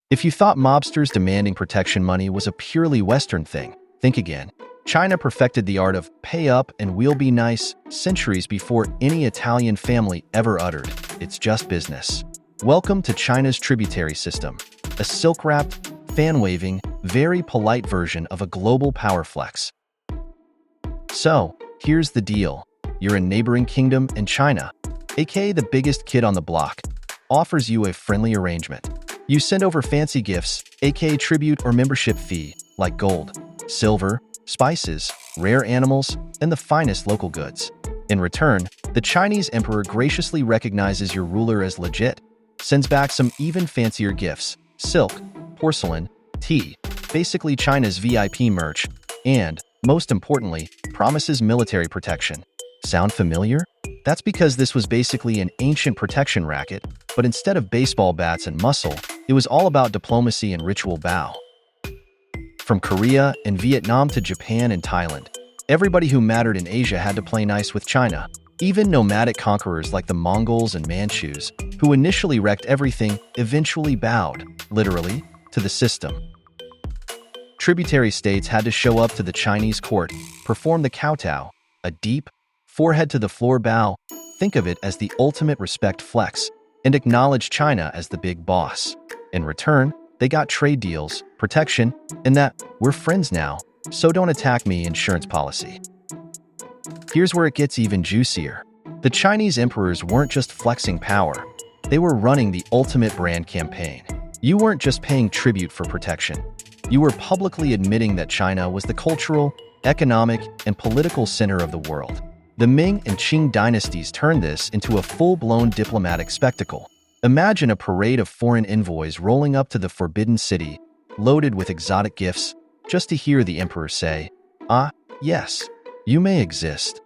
If you thought mobsters demanding protection money was a purely Western thing, think again. China perfected the art of pay up and we'll be nice centuries before any Italian family ever uttered, "It's just business." Welcome to China's tributary system, a silk-wrapped, fan-waving, very polite version of a global power flex. So, here's the deal. Your neighboring kingdom in China, aka the biggest kid on the block, offers you a friendly arrangement. You send over fancy gifts, aka tribute or membership fee, like gold, silver, spices, rare animals, and the finest local goods. In return, the Chinese emperor graciously recognizes your ruler as legit, sends back some even fancier gifts, silk, porcelain, tea, basically China's VIP merch, and, most importantly, promises military protection. Sound familiar? That's because this was basically an ancient protection racket, but instead of baseball bats and muscle, it was all about diplomacy and ritual bow. From Korea and Vietnam to Japan and Thailand, everybody who mattered in Asia had to play nice with China. Even nomadic conquerors like the Mongols and Manchus, who initially wrecked everything, eventually bowed, literally, to the system. Tributary states had to show up to the Chinese court, perform the kowtow, a deep, forehead-to-the-floor bow, think of it as the ultimate respect flex, and acknowledge China as the big boss. In return, they got trade deals, protection, and that "we're friends now, so don't attack me" insurance policy. Here's where it gets even juicier. The Chinese emperors weren't just flexing power, they were running the ultimate brand campaign. You weren't just paying tribute for protection. You were publicly admitting that China was the cultural, economic, and political center of the world. The Ming and Qing dynasties turned this into a full-blown diplomatic spectacle. Imagine a parade of foreign envoys rolling up to the Forbidden City, loaded with exotic gifts, just to hear the emperor say, "Ah, yes, you may exist."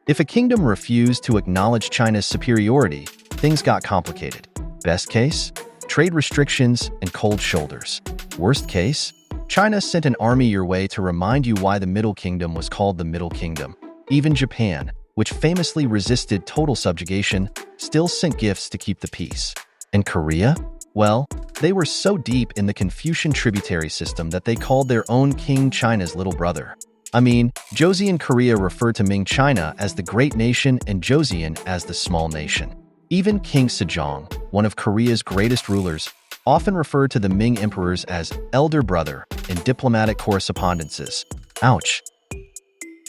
If a kingdom refused to acknowledge China's superiority, things got complicated. Best case? Trade restrictions and cold shoulders. Worst case? China sent an army your way to remind you why the Middle Kingdom was called the Middle Kingdom. Even Japan, which famously resisted total subjugation, still sent gifts to keep the peace. And Korea? Well, they were so deep in the Confucian tributary system that they called their own king China's little brother. I mean, Joseon Korea referred to Ming China as the great nation and Joseon as the small nation. Even King Sejong, one of Korea's greatest rulers, often referred to the Ming emperors as elder brother in diplomatic correspondences. Ouch.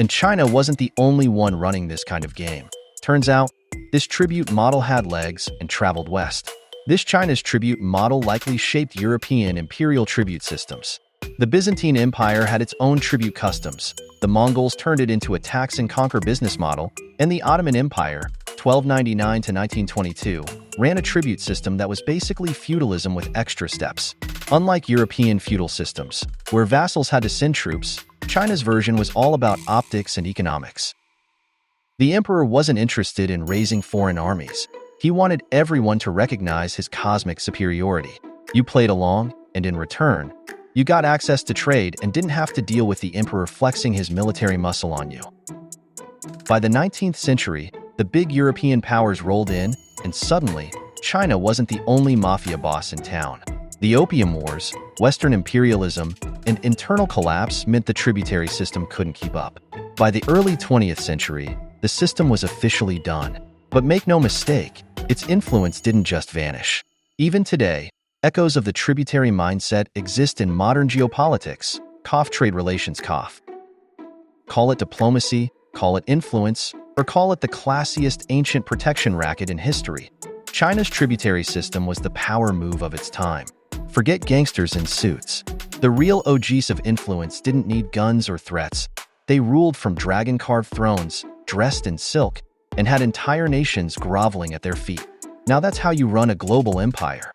And China wasn't the only one running this kind of game. Turns out, this tribute model had legs and traveled west. This China's tribute model likely shaped European imperial tribute systems. The Byzantine Empire had its own tribute customs. The Mongols turned it into a tax and conquer business model, and the Ottoman Empire, 1299 to 1922, ran a tribute system that was basically feudalism with extra steps. Unlike European feudal systems, where vassals had to send troops, China's version was all about optics and economics. The emperor wasn't interested in raising foreign armies. He wanted everyone to recognize his cosmic superiority. You played along, and in return, you got access to trade and didn't have to deal with the emperor flexing his military muscle on you. By the 19th century, the big European powers rolled in, and suddenly, China wasn't the only mafia boss in town. The Opium Wars, Western imperialism, and internal collapse meant the tributary system couldn't keep up. By the early 20th century, the system was officially done. But make no mistake, its influence didn't just vanish. Even today, echoes of the tributary mindset exist in modern geopolitics. Trade relations. Call it diplomacy, call it influence, or call it the classiest ancient protection racket in history. China's tributary system was the power move of its time. Forget gangsters in suits. The real OGs of influence didn't need guns or threats. They ruled from dragon-carved thrones, dressed in silk, and had entire nations groveling at their feet. Now that's how you run a global empire.